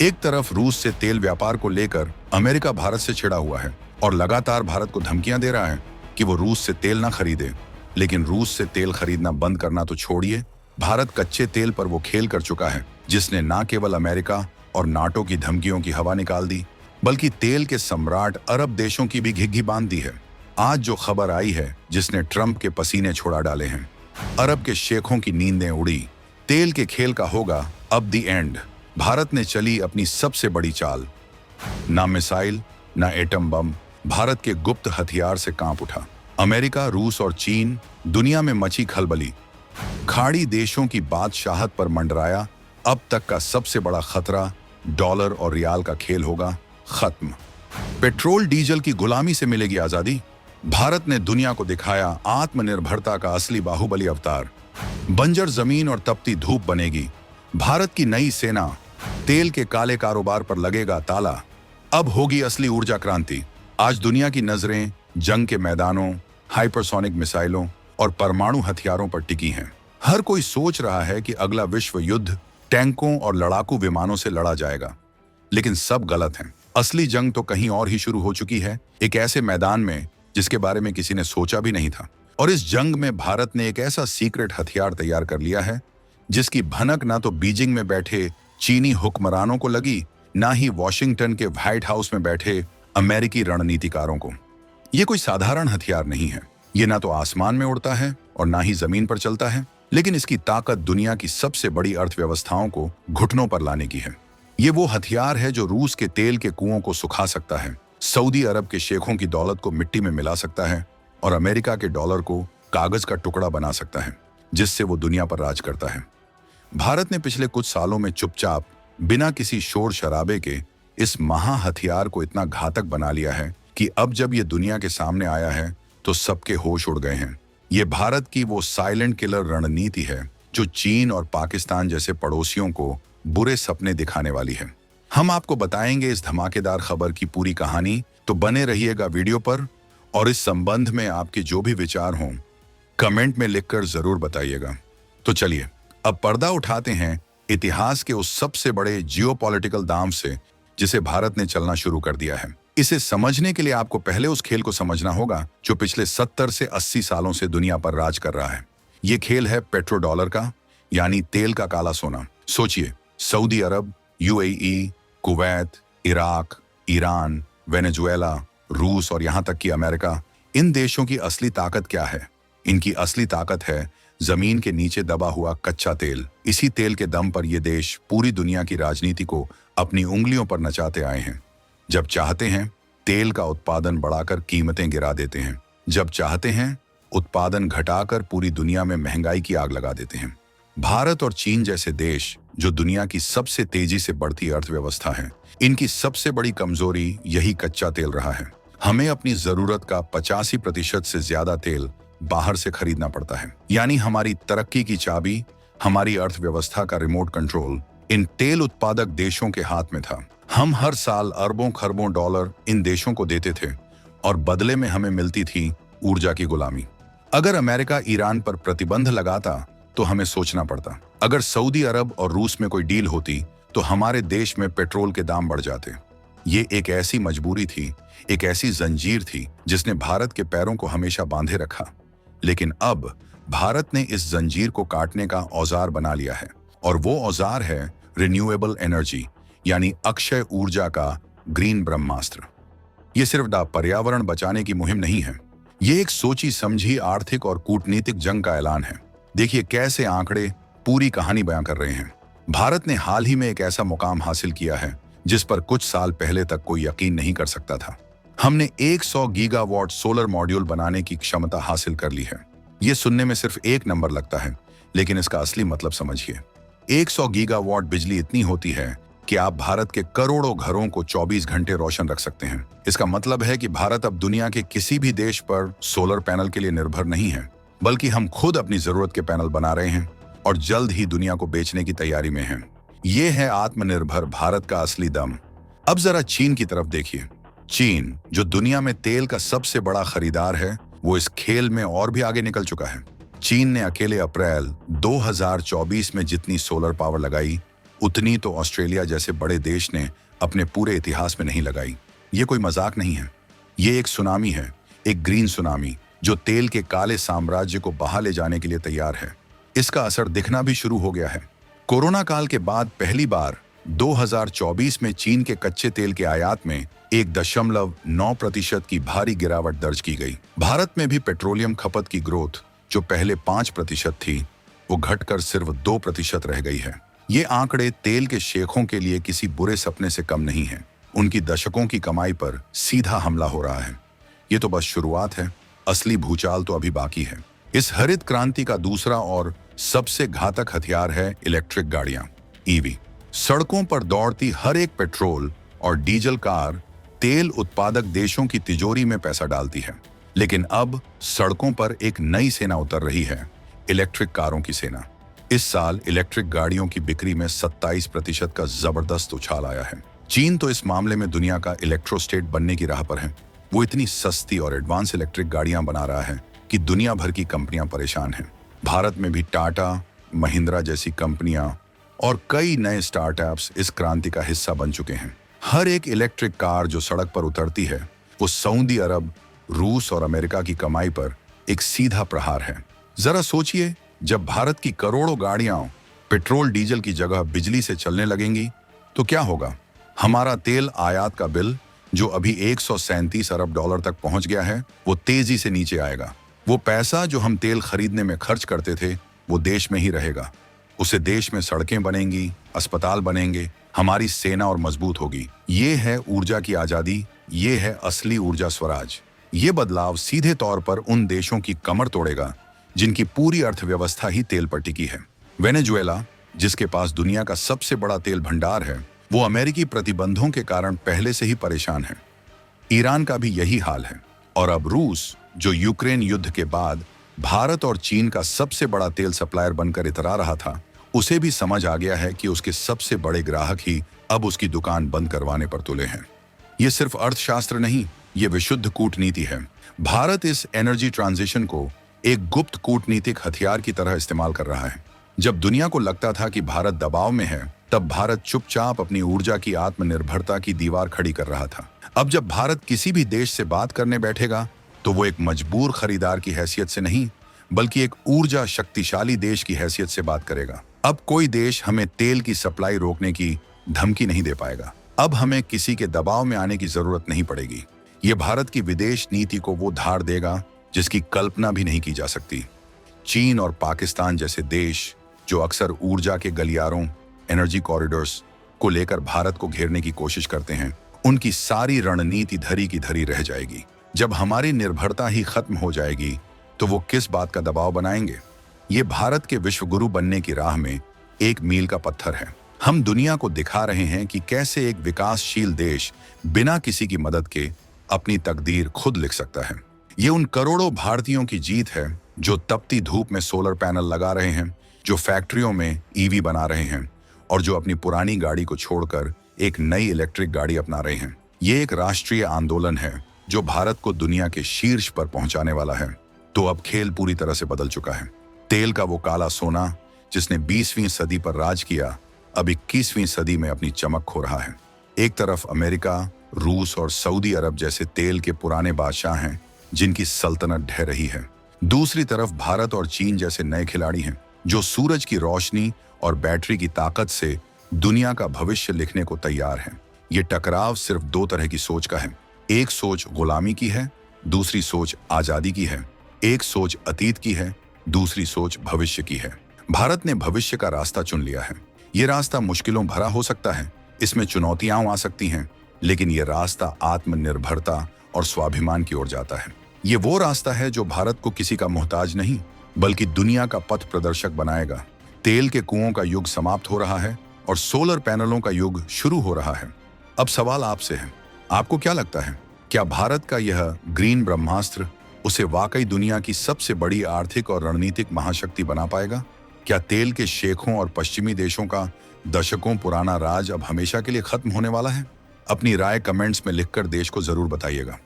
एक तरफ रूस से तेल व्यापार को लेकर अमेरिका भारत से छिड़ा हुआ है और लगातार भारत को धमकियां दे रहा है कि वो रूस से तेल ना खरीदे। लेकिन रूस से तेल खरीदना बंद करना तो छोड़िए, भारत कच्चे तेल पर वो खेल कर चुका है जिसने न केवल अमेरिका और नाटो की धमकियों की हवा निकाल दी, बल्कि तेल के सम्राट अरब देशों की भी घिघी बांध दी है। आज जो खबर आई है जिसने ट्रंप के पसीने छुड़ा डाले हैं, अरब के शेखों की नींदें उड़ी, तेल के खेल का होगा अब दी एंड। भारत ने चली अपनी सबसे बड़ी चाल। ना मिसाइल, ना एटम बम, भारत के गुप्त हथियार से कांप उठा। अमेरिका, रूस और चीन, दुनिया में मची खलबली। खाड़ी देशों की बादशाहत पर मंडराया अब तक का सबसे बड़ा खतरा, डॉलर और रियाल का खेल होगा खत्म। पेट्रोल डीजल की गुलामी से मिलेगी आजादी। भारत ने दुनिया को दिखाया आत्मनिर्भरता का असली बाहुबली अवतार। बंजर जमीन और तपती धूप बनेगी भारत की नई सेना। तेल के काले कारोबार पर लगेगा ताला। अब होगी असली ऊर्जा क्रांति। आज दुनिया की नजरें जंग के मैदानों, हाइपरसोनिक मिसाइलों और परमाणु हथियारों पर टिकी हैं। हर कोई सोच रहा है कि अगला विश्व युद्ध टैंकों और लड़ाकू विमानों से लड़ा जाएगा, लेकिन सब गलत है। असली जंग तो कहीं और ही शुरू हो चुकी है, एक ऐसे मैदान में जिसके बारे में किसी ने सोचा भी नहीं था। और इस जंग में भारत ने एक ऐसा सीक्रेट हथियार तैयार कर लिया है जिसकी भनक ना तो बीजिंग में बैठे चीनी हुक्मरानों को लगी, ना ही वॉशिंगटन के व्हाइट हाउस में बैठे अमेरिकी रणनीतिकारों को। यह कोई साधारण हथियार नहीं है। ये ना तो आसमान में उड़ता है और ना ही जमीन पर चलता है, लेकिन इसकी ताकत दुनिया की सबसे बड़ी अर्थव्यवस्थाओं को घुटनों पर लाने की है। ये वो हथियार है जो रूस के तेल के कुओं को सुखा सकता है, सऊदी अरब के शेखों की दौलत को मिट्टी में मिला सकता है और अमेरिका के डॉलर को कागज का टुकड़ा बना सकता है, जिससे वो दुनिया पर राज करता है। भारत ने पिछले कुछ सालों में चुपचाप, बिना किसी शोर शराबे के, इस महा हथियार को इतना घातक बना लिया है कि अब जब ये दुनिया के सामने आया है तो सबके होश उड़ गए हैं। ये भारत की वो साइलेंट किलर रणनीति है जो चीन और पाकिस्तान जैसे पड़ोसियों को बुरे सपने दिखाने वाली है। हम आपको बताएंगे इस धमाकेदार खबर की पूरी कहानी, तो बने रहिएगा वीडियो पर। और इस संबंध में आपके जो भी विचार हों कमेंट में लिखकर जरूर बताइएगा। तो चलिए अब पर्दा उठाते हैं इतिहास के उस सबसे बड़े जियोपॉलिटिकल दांव से जिसे भारत ने चलना शुरू कर दिया है। इसे समझने के लिए आपको पहले उस खेल को समझना होगा जो पिछले 70 से 80 सालों से दुनिया पर राज कर रहा है। ये खेल है पेट्रो डॉलर का, यानी तेल का काला सोना। सोचिए, Saudi Arab, UAE, Kuwait, Iraq, Iran, Venezuela, रूस और यहाँ तक कि अमेरिका, इन देशों की असली ताकत क्या है? इनकी असली ताकत है जमीन के नीचे दबा हुआ कच्चा तेल। इसी तेल के दम पर ये देश पूरी दुनिया की राजनीति को अपनी उंगलियों पर नचाते आए हैं। जब चाहते हैं तेल का उत्पादन बढ़ाकर कीमतें गिरा देते हैं, जब चाहते हैं उत्पादन घटाकर पूरी दुनिया में महंगाई की आग लगा देते हैं। भारत और चीन जैसे देश जो दुनिया की सबसे तेजी से बढ़ती अर्थव्यवस्था है, इनकी सबसे बड़ी कमजोरी यही कच्चा तेल रहा है। हमें अपनी जरूरत का 85% से ज्यादा तेल बाहर से खरीदना पड़ता है, यानी हमारी तरक्की की चाबी, हमारी अर्थव्यवस्था का रिमोट कंट्रोल इन तेल उत्पादक देशों के हाथ में था। हम हर साल अरबों खरबों डॉलर इन देशों को देते थे और बदले में हमें मिलती थी ऊर्जा की गुलामी। अगर अमेरिका ईरान पर प्रतिबंध लगाता तो हमें सोचना पड़ता। अगर सऊदी अरब और रूस में कोई डील होती तो हमारे देश में पेट्रोल के दाम बढ़ जाते। ये एक ऐसी मजबूरी थी, एक ऐसी जंजीर थी जिसने भारत के पैरों को हमेशा बांधे रखा। लेकिन अब भारत ने इस जंजीर को काटने का औजार बना लिया है, और वो औजार है रिन्यूएबल एनर्जी, यानी अक्षय ऊर्जा का ग्रीन ब्रह्मास्त्र। ये सिर्फ पर्यावरण बचाने की मुहिम नहीं है, ये एक सोची समझी आर्थिक और कूटनीतिक जंग का ऐलान है। देखिए कैसे आंकड़े पूरी कहानी बयां कर रहे हैं। भारत ने हाल ही में एक ऐसा मुकाम हासिल किया है जिस पर कुछ साल पहले तक कोई यकीन नहीं कर सकता था। हमने 100 गीगावाट सोलर मॉड्यूल बनाने की क्षमता हासिल कर ली है। यह सुनने में सिर्फ एक नंबर लगता है, लेकिन इसका असली मतलब समझिए। 100 गीगावाट बिजली इतनी होती है कि आप भारत के करोड़ों घरों को 24 घंटे रोशन रख सकते हैं। इसका मतलब है कि भारत अब दुनिया के किसी भी देश पर सोलर पैनल के लिए निर्भर नहीं है, बल्कि हम खुद अपनी जरूरत के पैनल बना रहे हैं और जल्द ही दुनिया को बेचने की तैयारी में हैं। ये है आत्मनिर्भर भारत का असली दम। अब जरा चीन की तरफ देखिए। चीन, जो दुनिया में तेल का सबसे बड़ा खरीदार है, वो इस खेल में और भी आगे निकल चुका है। चीन ने अकेले अप्रैल 2024 में जितनी सोलर पावर लगाई, उतनी तो ऑस्ट्रेलिया जैसे बड़े देश ने अपने पूरे इतिहास में नहीं लगाई। ये कोई मजाक नहीं है, ये एक सुनामी है, एक ग्रीन सुनामी जो तेल के काले साम्राज्य को बहा ले जाने के लिए तैयार है। इसका असर दिखना भी शुरू हो गया है। कोरोना काल के बाद पहली बार 2024 में चीन के कच्चे तेल के आयात में 1.9% की भारी गिरावट दर्ज की गई। भारत में भी पेट्रोलियम खपत की ग्रोथ जो पहले 5% थी, वो घटकर सिर्फ 2% रह गई है। ये आंकड़े तेल के शेखों के लिए किसी बुरे सपने से कम नहीं है। उनकी दशकों की कमाई पर सीधा हमला हो रहा है। ये तो बस शुरुआत है, असली भूचाल तो अभी बाकी है। इस हरित क्रांति का दूसरा और सबसे घातक हथियार है इलेक्ट्रिक गाड़ियां, ईवी। सड़कों पर दौड़ती हर एक पेट्रोल और डीजल कार तेल उत्पादक देशों की तिजोरी में पैसा डालती है। लेकिन अब सड़कों पर एक नई सेना उतर रही है, इलेक्ट्रिक कारों की सेना। इस साल इलेक्ट्रिक गाड़ियों की बिक्री में 27% का जबरदस्त उछाल आया है। चीन तो इस मामले में दुनिया का इलेक्ट्रो स्टेट बनने की राह पर है। वो इतनी सस्ती और एडवांस इलेक्ट्रिक गाड़ियां बना रहा है कि दुनिया भर की कंपनियां परेशान हैं। भारत में भी टाटा, महिंद्रा जैसी कंपनियां और कई नए स्टार्टअप्स इस क्रांति का हिस्सा बन चुके हैं। हर एक इलेक्ट्रिक कार जो सड़क पर उतरती है, वो सऊदी अरब, रूस और अमेरिका की कमाई पर एक सीधा प्रहार है। जरा सोचिए, जब भारत की करोड़ों गाड़ियां पेट्रोल डीजल की जगह बिजली से चलने लगेंगी तो क्या होगा? हमारा तेल आयात का बिल जो अभी 137 अरब डॉलर तक पहुंच गया है, वो तेजी से नीचे आएगा। वो पैसा जो हम तेल खरीदने में खर्च करते थे, वो देश में ही रहेगा। उसे देश में सड़कें बनेंगी, अस्पताल बनेंगे, हमारी सेना और मजबूत होगी। ये है ऊर्जा की आजादी, ये है असली ऊर्जा स्वराज। ये बदलाव सीधे तौर पर उन देशों की कमर तोड़ेगा जिनकी पूरी अर्थव्यवस्था ही तेल पर टिकी है। वेनेजुएला, जिसके पास दुनिया का सबसे बड़ा तेल भंडार है, वो अमेरिकी प्रतिबंधों के कारण पहले से ही परेशान है। ईरान का भी यही हाल है। और अब रूस, जो यूक्रेन युद्ध के बाद भारत और चीन का सबसे बड़ा तेल सप्लायर बनकर इतरा रहा था, उसे भी समझ आ गया है कि उसके सबसे बड़े ग्राहक ही अब उसकी दुकान बंद करवाने पर तुले हैं। ये सिर्फ अर्थशास्त्र नहीं, ये विशुद्ध कूटनीति है। भारत इस एनर्जी ट्रांजिशन को एक गुप्त कूटनीतिक हथियार की तरह इस्तेमाल कर रहा है। जब दुनिया को लगता था कि भारत दबाव में है, तब भारत चुपचाप अपनी ऊर्जा की आत्मनिर्भरता की दीवार खड़ी कर रहा था। अब जब भारत किसी भी देश से बात करने बैठेगा, तो वो एक मजबूर खरीदार की हैसियत से नहीं, बल्कि एक ऊर्जा शक्तिशाली देश की हैसियत से बात करेगा। अब कोई देश हमें तेल की सप्लाई रोकने की धमकी नहीं दे पाएगा। अब हमें किसी के दबाव में आने की जरूरत नहीं पड़ेगी। ये भारत की विदेश नीति को वो धार देगा जिसकी कल्पना भी नहीं की जा सकती। चीन और पाकिस्तान जैसे देश जो अक्सर ऊर्जा के गलियारों, एनर्जी कॉरिडोर्स को लेकर भारत को घेरने की कोशिश करते हैं, उनकी सारी रणनीति धरी की धरी रह जाएगी। जब हमारी निर्भरता ही खत्म हो जाएगी, तो वो किस बात का दबाव बनाएंगे? ये भारत के विश्वगुरु बनने की राह में एक मील का पत्थर है। हम दुनिया को दिखा रहे हैं कि कैसे एक विकासशील देश बिना किसी की मदद के अपनी तकदीर खुद लिख सकता है। ये उन करोड़ों भारतीयों की जीत है जो तपती धूप में सोलर पैनल लगा रहे हैं, जो फैक्ट्रियों में ईवी बना रहे हैं और जो अपनी पुरानी गाड़ी को छोड़कर एक नई इलेक्ट्रिक गाड़ी अपना रहे हैं। ये एक राष्ट्रीय आंदोलन है जो भारत को दुनिया के शीर्ष पर पहुंचाने वाला है। तो अब खेल पूरी तरह से बदल चुका है। तेल का वो काला सोना जिसने 20वीं सदी पर राज किया, अब 21वीं सदी में अपनी चमक खो रहा है। एक तरफ अमेरिका, रूस और सऊदी अरब जैसे तेल के पुराने बादशाह हैं जिनकी सल्तनत ढह रही है। दूसरी तरफ भारत और चीन जैसे नए खिलाड़ी हैं जो सूरज की रोशनी और बैटरी की ताकत से दुनिया का भविष्य लिखने को तैयार हैं। ये टकराव सिर्फ दो तरह की सोच का है। एक सोच गुलामी की है, दूसरी सोच आजादी की है। एक सोच अतीत की है, दूसरी सोच भविष्य की है। भारत ने भविष्य का रास्ता चुन लिया है। ये रास्ता मुश्किलों भरा हो सकता है, इसमें चुनौतियां आ सकती हैं, लेकिन ये रास्ता आत्मनिर्भरता और स्वाभिमान की ओर जाता है। ये वो रास्ता है जो भारत को किसी का मोहताज नहीं, बल्कि दुनिया का पथ प्रदर्शक बनाएगा। तेल के कुओं का युग समाप्त हो रहा है और सोलर पैनलों का युग शुरू हो रहा है। अब सवाल आपसे है, आपको क्या लगता है, क्या भारत का यह ग्रीन ब्रह्मास्त्र उसे वाकई दुनिया की सबसे बड़ी आर्थिक और रणनीतिक महाशक्ति बना पाएगा? क्या तेल के शेखों और पश्चिमी देशों का दशकों पुराना राज अब हमेशा के लिए खत्म होने वाला है? अपनी राय कमेंट्स में लिखकर देश को जरूर बताइएगा।